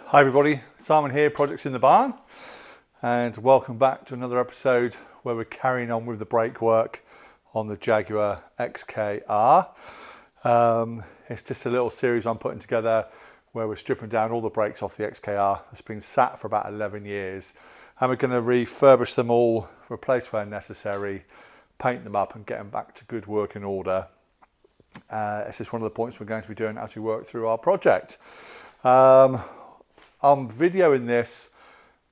Hi everybody, Simon here, Projects in the Barn, and welcome back to another episode where we're carrying on with the brake work on the Jaguar XKR. It's just a little series I'm putting together where we're stripping down all the brakes off the XKR. It's been sat for about 11 years and we're going to refurbish them all, replace where necessary, paint them up and get them back to good working order. It's just one of the points we're going to be doing as we work through our project. I'm videoing this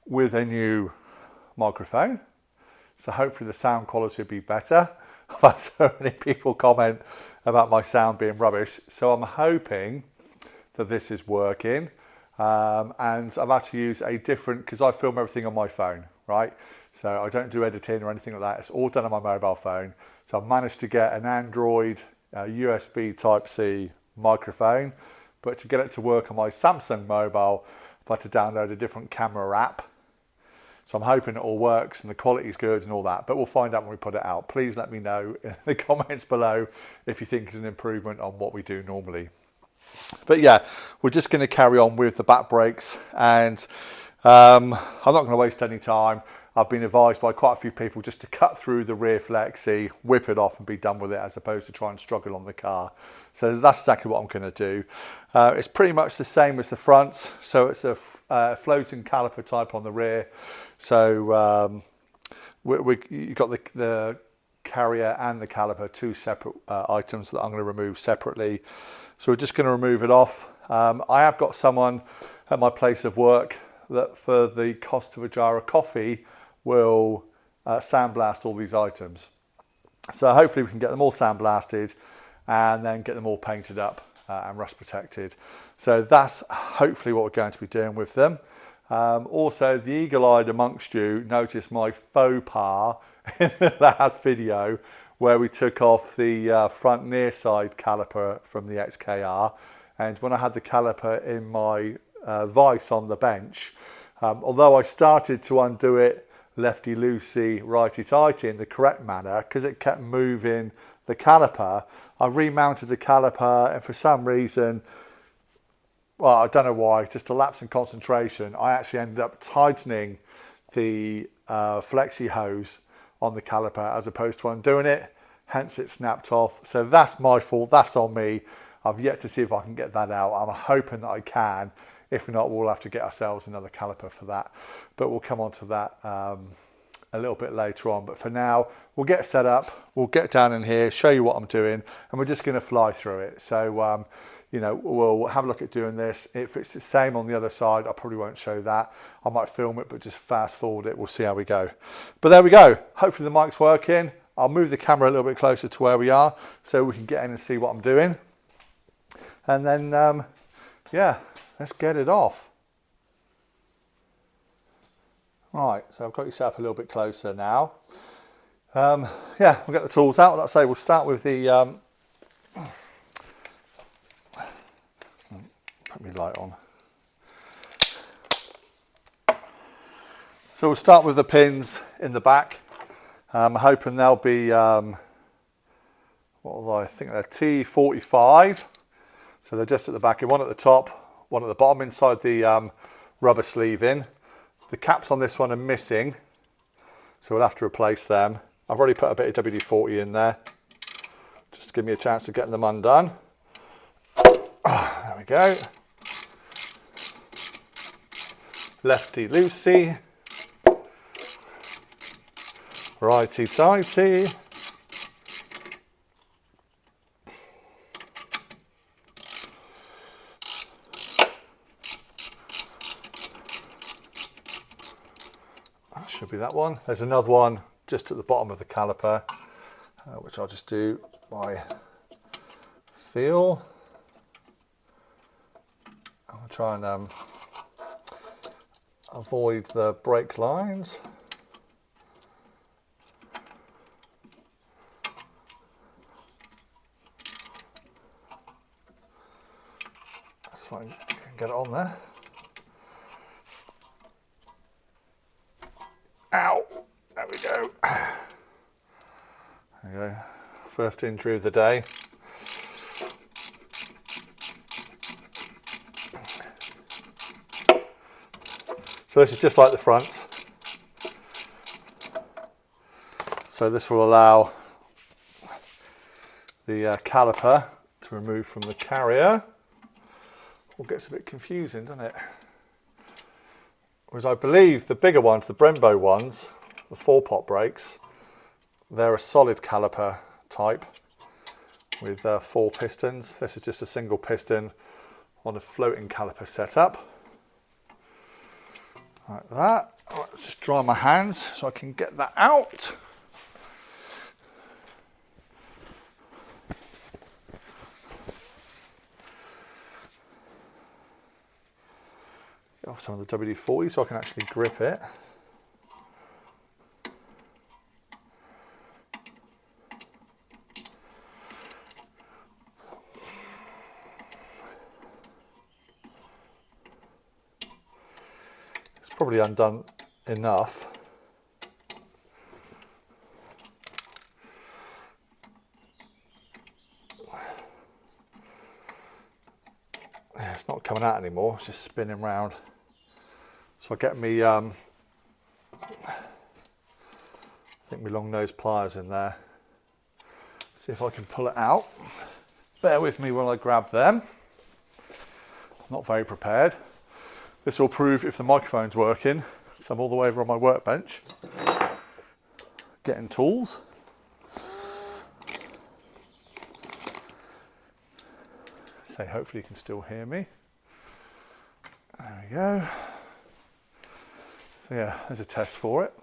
with a new microphone, so hopefully the sound quality will be better. I've had so many people comment about my sound being rubbish, so I'm hoping that this is working. And I've had to use a different, because I film everything on my phone, right? So I don't do editing or anything like that. It's all done on my mobile phone. So I've managed to get an Android USB Type-C microphone, but to get it to work on my Samsung mobile, I've had to download a different camera app. So I'm hoping it all works and the quality is good and all that, but we'll find out when we put it out. Please let me know in the comments below if you think it's an improvement on what we do normally. But yeah, we're just going to carry on with the back brakes, and I'm not going to waste any time. I've been advised by quite a few people just to cut through the rear flexi, whip it off and be done with it, as opposed to try and struggle on the car. So that's exactly what I'm going to do. It's pretty much the same as the front. So it's a floating caliper type on the rear. So you've got the carrier and the caliper, two separate items that I'm going to remove separately. So we're just going to remove it off. I have got someone at my place of work that for the cost of a jar of coffee will sandblast all these items. So hopefully we can get them all sandblasted and then get them all painted up and rust protected. So that's hopefully what we're going to be doing with them. Also, the eagle-eyed amongst you noticed my faux pas in the last video where we took off the front near side caliper from the XKR, and when I had the caliper in my vise on the bench, although I started to undo it lefty-loosey, righty-tighty in the correct manner, because it kept moving the caliper, I remounted the caliper, and for some reason, well, I don't know why, just a lapse in concentration, I actually ended up tightening the flexi-hose on the caliper as opposed to undoing it, hence it snapped off. So that's my fault, that's on me. I've yet to see if I can get that out. I'm hoping that I can. If not, we'll have to get ourselves another caliper for that. But we'll come on to that a little bit later on. But for now, we'll get set up, we'll get down in here, show you what I'm doing, and we're just going to fly through it. So, you know, we'll have a look at doing this. If it's the same on the other side, I probably won't show that. I might film it, but just fast forward it. We'll see how we go. But there we go. Hopefully the mic's working. I'll move the camera a little bit closer to where we are so we can get in and see what I'm doing. And then, yeah, let's get it off. Right, so I've got yourself a little bit closer now. Yeah, we'll get the tools out. Like I say, we'll start with the, put my light on. So we'll start with the pins in the back. I'm hoping they'll be, what will I think they're T45. So they're just at the back, one at the top, one at the bottom inside the rubber sleeve in. The caps on this one are missing, so we'll have to replace them. I've already put a bit of WD-40 in there, just to give me a chance of getting them undone. There we go. Lefty-loosey. Righty-tighty. That should be that one. There's another one just at the bottom of the caliper, which I'll just do by feel. I'll try and avoid the brake lines. So I can get it on there. Ow! There we go. There you go. First injury of the day. So this is just like the front. So this will allow the caliper to remove from the carrier. All gets a bit confusing, doesn't it? Whereas I believe the bigger ones, the Brembo ones, the 4-pot brakes, they're a solid caliper type with 4 pistons. This is just a single piston on a floating caliper setup. Like that. Right, let's just dry my hands so I can get that out. Get off some of the WD-40 so I can actually grip it. It's probably undone enough. Yeah, it's not coming out anymore, it's just spinning round. So I get me, I think my long nose pliers in there. See if I can pull it out. Bear with me while I grab them. I'm not very prepared. This will prove if the microphone's working. So I'm all the way over on my workbench, getting tools. So hopefully you can still hear me. There we go. So yeah, there's a test for it.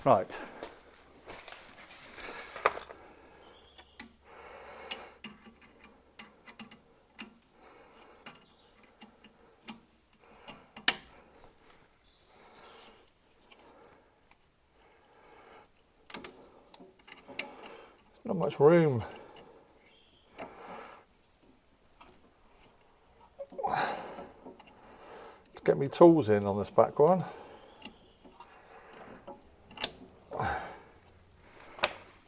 Right. Not much room. Let's get me tools in on this back one.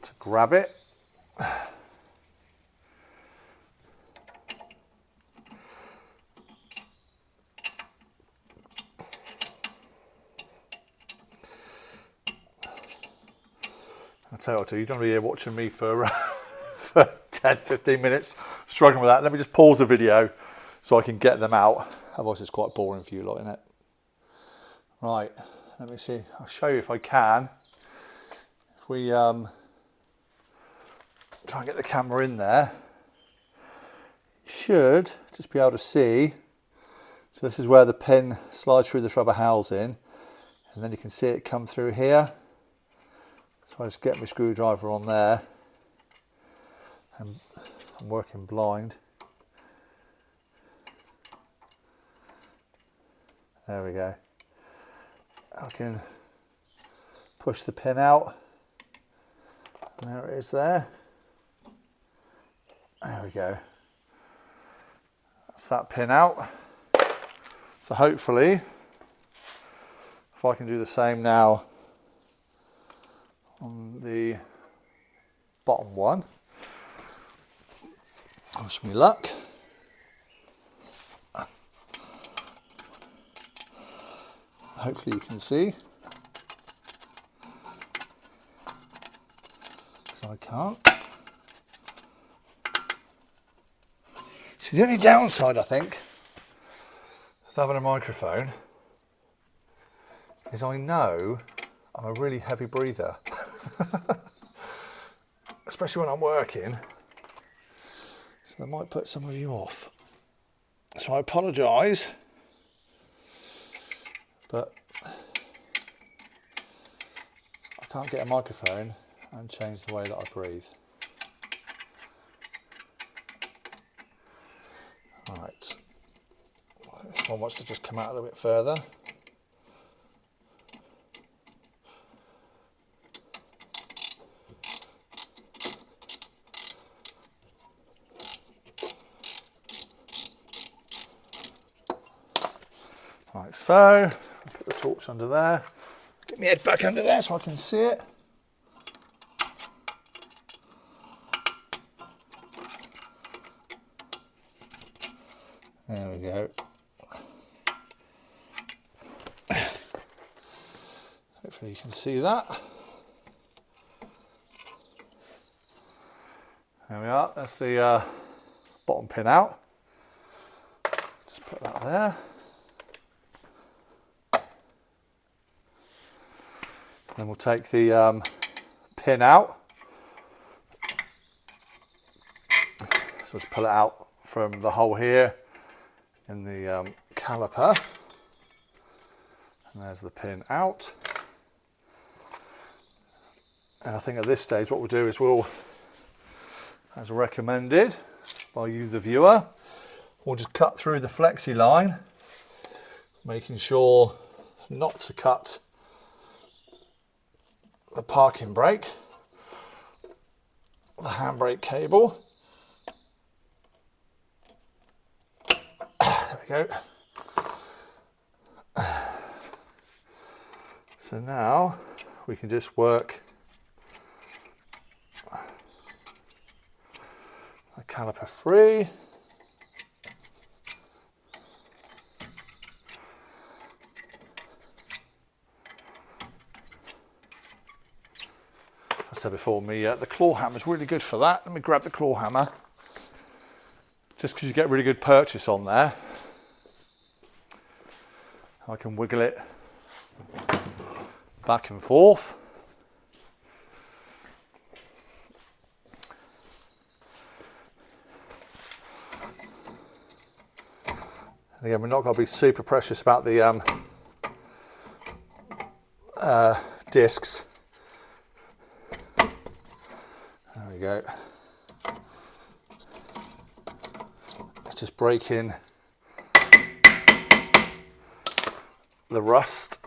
To grab it. I'll tell you what, you don't be here watching me for 10-15 minutes struggling with that. Let me just pause the video so I can get them out. Otherwise it's quite boring for you lot, isn't it? Right, let me see. I'll show you if I can. If we try and get the camera in there, you should just be able to see. So this is where the pin slides through this rubber housing, and then you can see it come through here. So I just get my screwdriver on there, and I'm working blind. There we go. I can push the pin out. And there it is there. There we go. That's that pin out. So hopefully, if I can do the same now on the bottom one, wish me luck. Hopefully you can see. So I can't. So the only downside I think of having a microphone is I know I'm a really heavy breather. Especially when I'm working. So I might put some of you off. So I apologise, but I can't get a microphone and change the way that I breathe. Right, this one wants to just come out a little bit further. Like so, I'll put the torch under there, get my head back under there so I can see it. There we go. Hopefully you can see that. There we are, that's the bottom pin out. Just put that there. Then we'll take the pin out. So let's pull it out from the hole here in the caliper. And there's the pin out. And I think at this stage what we'll do is we'll, as recommended by you the viewer, we'll just cut through the flexi line, making sure not to cut the parking brake, the handbrake cable. There we go. So now we can just work the caliper free. As I said before, the claw hammer is really good for that. Let me grab the claw hammer, just because you get really good purchase on there. I can wiggle it back and forth. And again, we're not going to be super precious about the discs. There we go. Let's just break in the rust.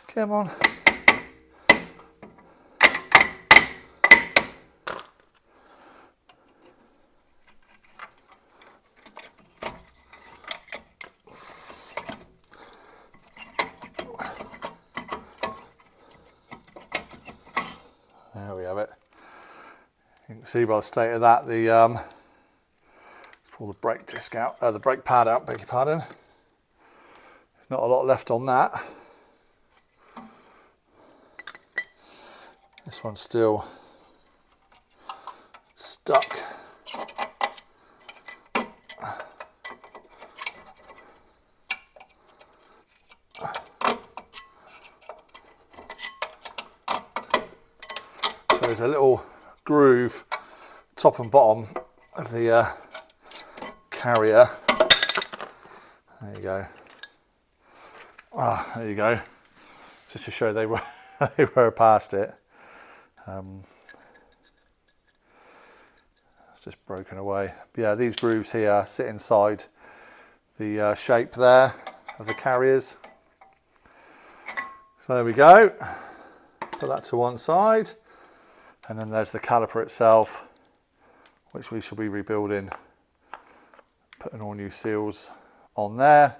Come on. There we have it. You can see by the state of that, the let's pull the brake disc out, the brake pad out, beg your pardon. There's not a lot left on that. This one's still stuck. So there's a little groove top and bottom of the carrier. There you go. Ah, there you go. Just to show they were past it. It's just broken away. But yeah, these grooves here sit inside the shape there of the carriers. So there we go. Put that to one side. And then there's the caliper itself, which we shall be rebuilding. Putting all new seals on there.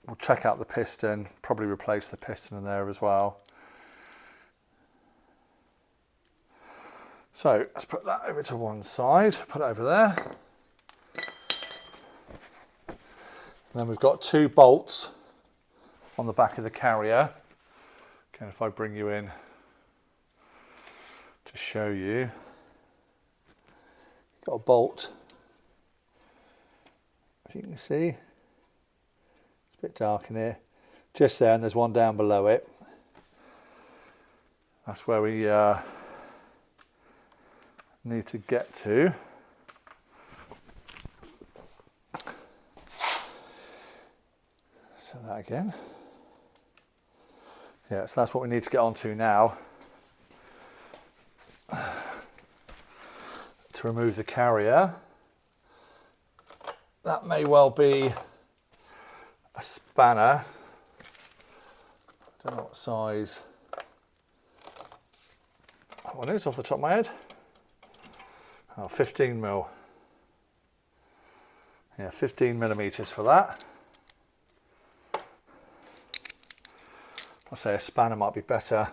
We'll check out the piston, probably replace the piston in there as well. So let's put that over to one side, put it over there. And then we've got two bolts on the back of the carrier. Again, if I bring you in to show you, got a bolt, as you can see, it's a bit dark in here, just there, and there's one down below it. That's where we need to get to. So that again. Yeah, so that's what we need to get onto now. To remove the carrier. That may well be a spanner. I don't know what size that one is off the top of my head. Oh, 15 mil. Yeah, 15 millimeters for that. I say a spanner might be better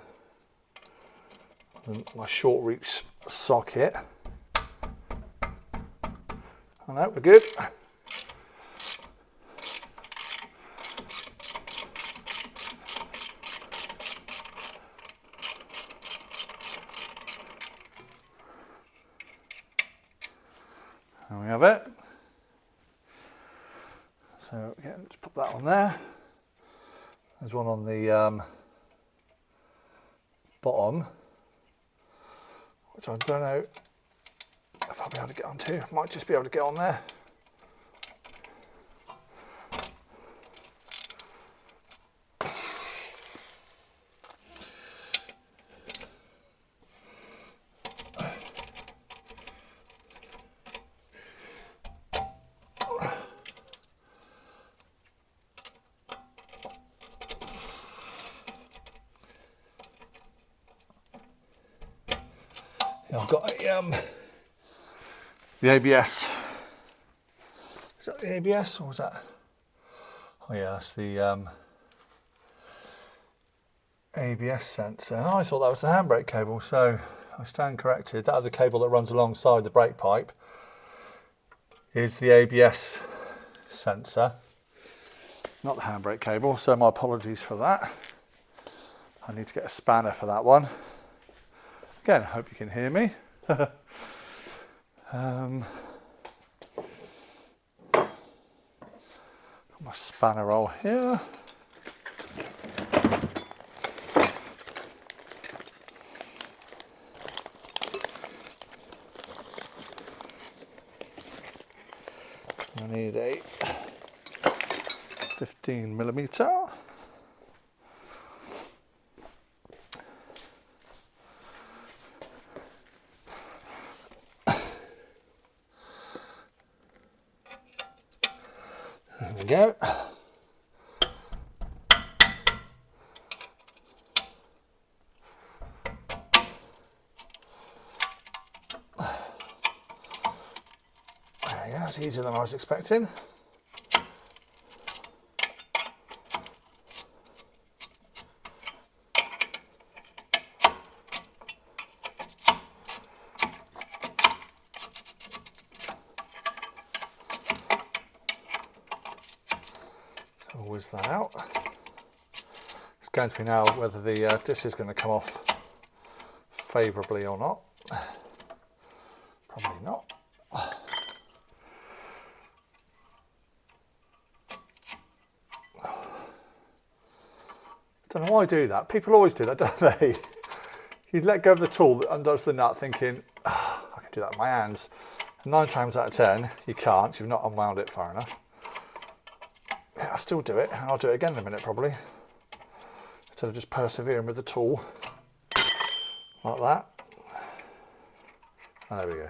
than my short reach socket. I know, we're good. There we have it. So again, let's put that on there. There's one on the bottom, which I don't know if I'll be able to get onto. Might just be able to get on there. I've got a, the ABS. Is that the ABS or was that? Oh yeah, that's the ABS sensor. Oh, I thought that was the handbrake cable, so I stand corrected. That other cable that runs alongside the brake pipe is the ABS sensor, not the handbrake cable, so my apologies for that. I need to get a spanner for that one. Again, I hope you can hear me. Got my spanner roll here. I need a 15 millimeter. There we go. There we go, it's easier than I was expecting. Whiz that out. It's going to be now whether the disc is going to come off favourably or not. Probably not. Don't know why I do that. People always do that, don't they? You let go of the tool that undoes the nut thinking, oh, I can do that with my hands. 9 times out of 10 you can't, you've not unwound it far enough. I'll still do it, and I'll do it again in a minute probably, instead of just persevering with the tool like that. And there we go.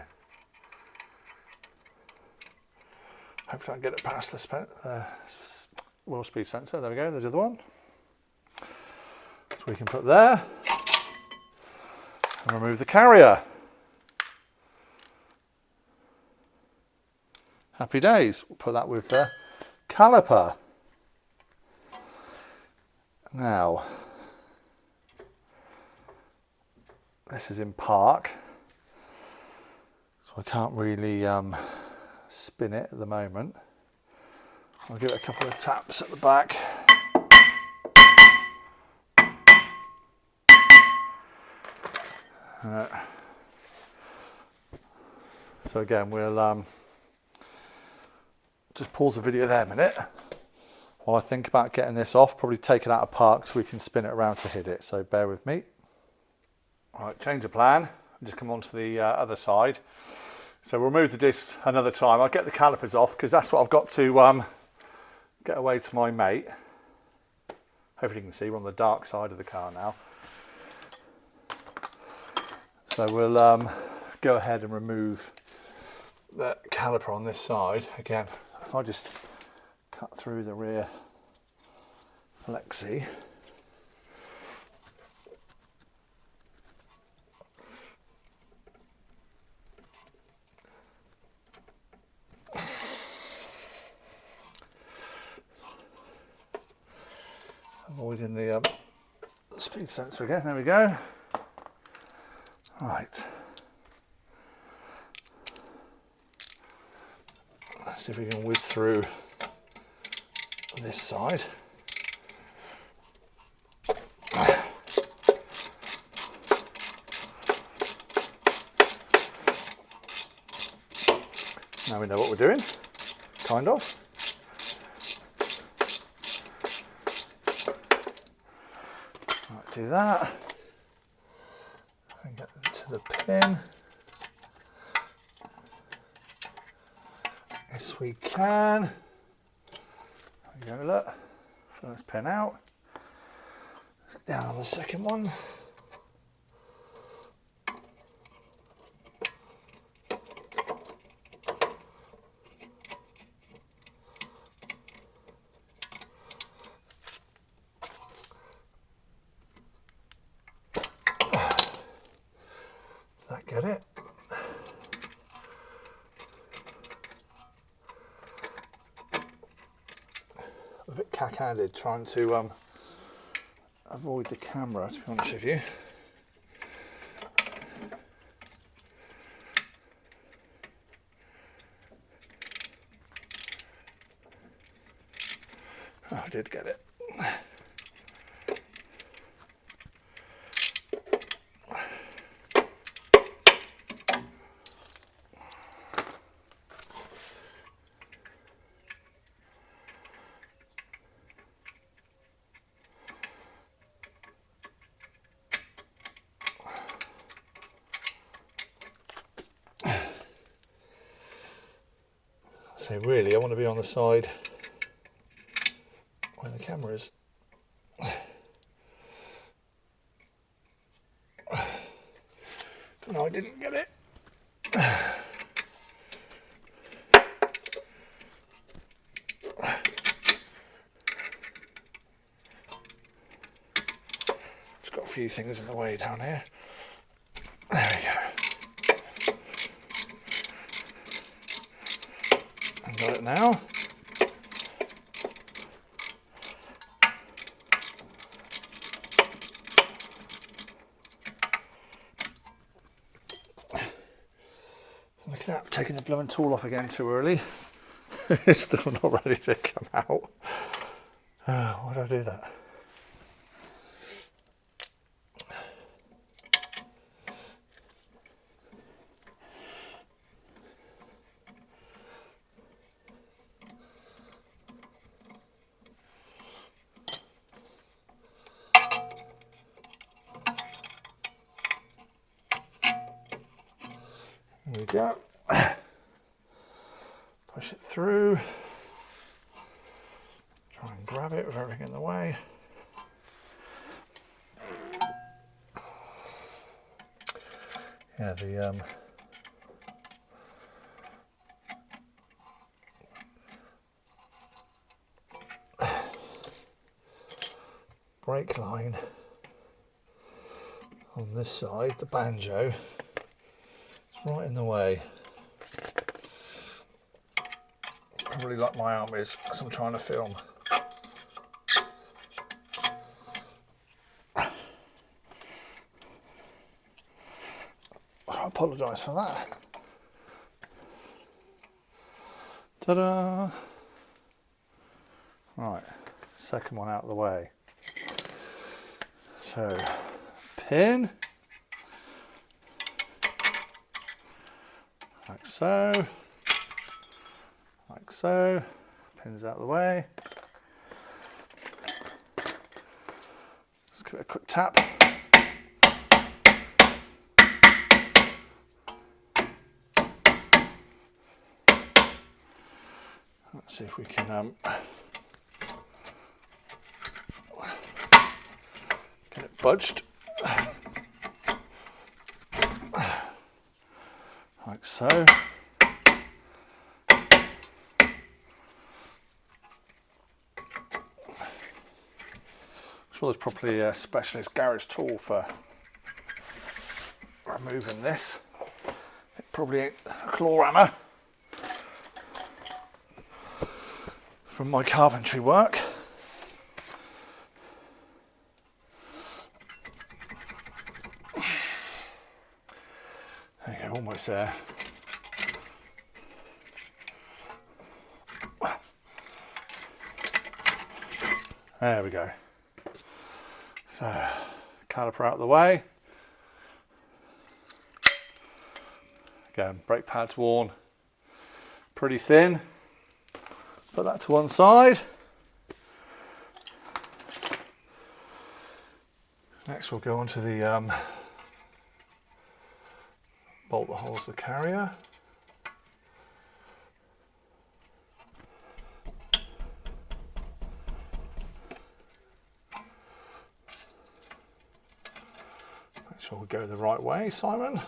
Hopefully I can get it past the wheel speed sensor. There we go, there's the other one. So we can put there and remove the carrier. Happy days. We'll put that with the caliper. Now, this is in park, so I can't really spin it at the moment. I'll give it a couple of taps at the back. So again, we'll just pause the video there a minute while I think about getting this off, probably take it out of park so we can spin it around to hit it, so bear with me. All right, change of plan, just come on to the other side. So we'll remove the disc another time. I'll get the calipers off because that's what I've got to get away to my mate. Hopefully you can see we're on the dark side of the car now. So we'll go ahead and remove the caliper on this side. Again, if I just cut through the rear flexi. avoiding the speed sensor again. There we go. Right. Let's see if we can whiz through this side. Now we know what we're doing, kind of. Right, do that. And get to the pin. Yes, we can. There we go, look. First pin out. Let's get down on the second one. Does that get it? A bit cack-handed trying to avoid the camera, to be honest with you. Oh, I did get it. So really, I want to be on the side where the camera is. No, I didn't get it. Just got a few things in the way down here. There we go. Got it now. Look at that, taking the blooming tool off again too early. It's still not ready to come out. Why did I do that? There we go. Push it through. Try and grab it with everything in the way. Yeah, the brake line on this side, the banjo, right in the way. Probably like my arm is as I'm trying to film. I apologise for that. Ta-da! Right, second one out of the way. So, pin. Like so, like so, pins out of the way. Just give it a quick tap. Let's see if we can get it budged. Like so. I'm sure there's probably a specialist garage tool for removing this. It probably ain't a claw hammer from my carpentry work. this here. There we go. So, caliper out of the way. Again, brake pad's worn pretty thin. Put that to one side. Next we'll go on to the bolt that holds the carrier. Make sure we go the right way, Simon.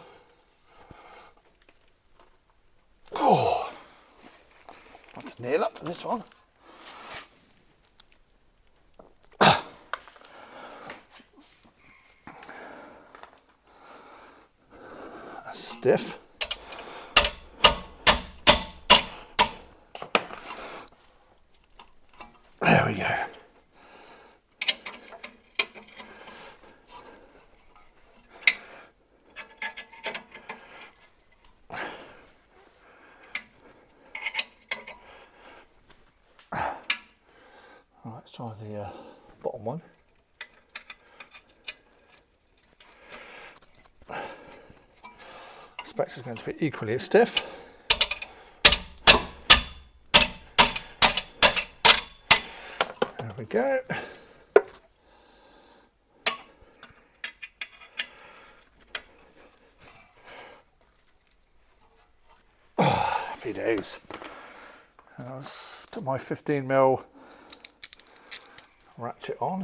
Oh, I want to kneel up for this one. That's stiff. There we go. Let's try the bottom one. I expect it's going to be equally as stiff. There we go. Happy days. I'll put my 15mm ratchet on.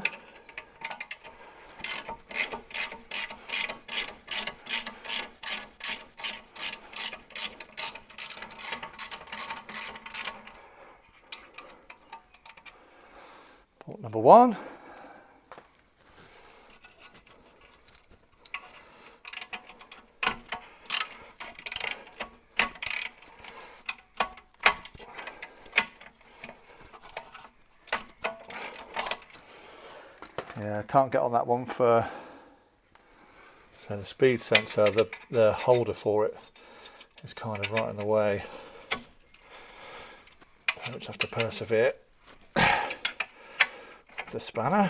Port number one. Yeah, I can't get on that one for, so the speed sensor, the holder for it is kind of right in the way. So I just have to persevere with the spanner.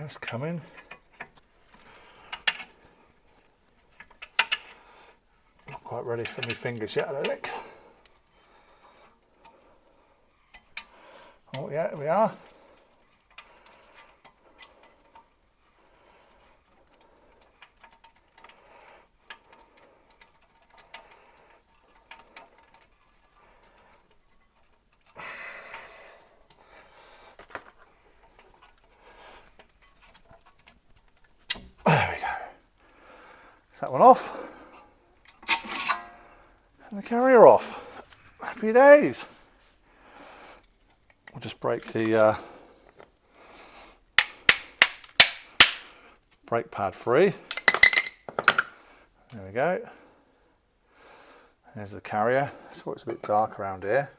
It's coming. Not quite ready for my fingers yet, I don't think. Oh yeah, here we are. That one off, and the carrier off. Happy days. We'll just break the brake pad free. There we go. There's the carrier. So it's a bit dark around here.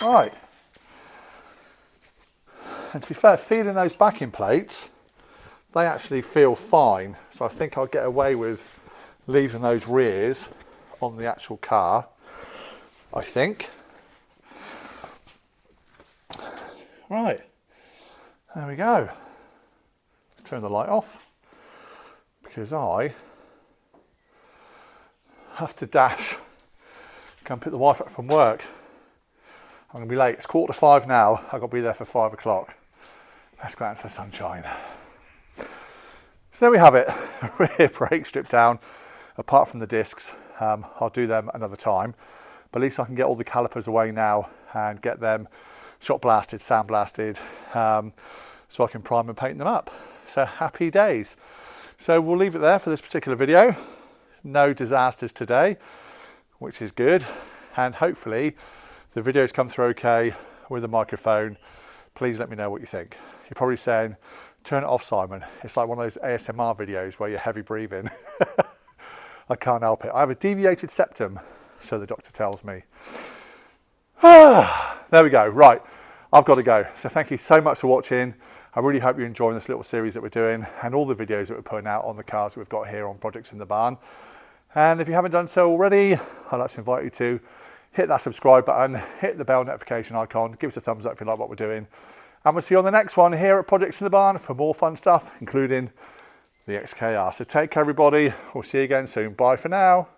Right. And to be fair, feeling those backing plates, they actually feel fine, so I think I'll get away with leaving those rears on the actual car, I think. Right, there we go. Let's turn the light off, because I have to dash, go and pick the wife up from work. I'm going to be late, it's 4:45 now, I've got to be there for 5 o'clock. Let's go out into the sunshine. So there we have it, rear brake stripped down, apart from the discs. I'll do them another time, but at least I can get all the calipers away now and get them shot blasted, sand blasted, so I can prime and paint them up. So happy days. So we'll leave it there for this particular video. No disasters today, which is good. And hopefully the videos come through okay with the microphone. please let me know what you think. You're probably saying, turn it off, Simon. It's like one of those ASMR videos where you're heavy breathing. I can't help it. I have a deviated septum, so the doctor tells me. There we go. Right, I've got to go. So thank you so much for watching. I really hope you're enjoying this little series that we're doing and all the videos that we're putting out on the cars that we've got here on Projects in the Barn. And if you haven't done so already, I'd like to invite you to hit that subscribe button, hit the bell notification icon, give us a thumbs up if you like what we're doing. And we'll see you on the next one here at Projects in the Barn for more fun stuff, including the XKR. So take care, everybody. We'll see you again soon. Bye for now.